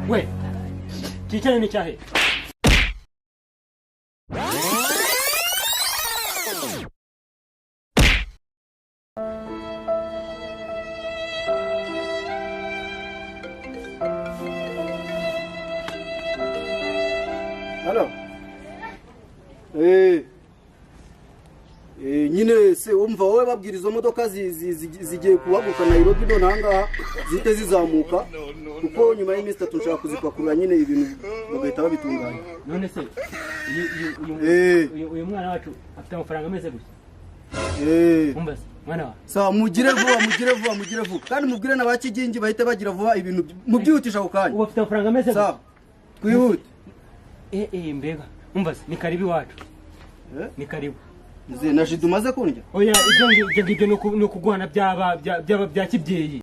we cyicane ni cyahe Halo. Nyine se umva wowe babwira izo modoka zigiye kuhaguka Nairobi none hanga zite zizamuka kuko nyuma y'iminsi 3 nshaka kuzipakurura nyine ibintu bagahita babitunganya. None se uyu mwana wacu afite amafaranga ameze gusa. Umva se mwana wa. Sawa mugire vuba kandi mubwire n'abakigingi bahite bagira vuba ibintu mubyihutisha ako kanya. Ubu afite amafaranga ameze gusa. Sawa. Twihute. Mbega umva se ni karibu wacu. Ni karibu. Nze na jidumaze kurya. Oya ibyo ngibyo no kuguhana bya kibyeyi.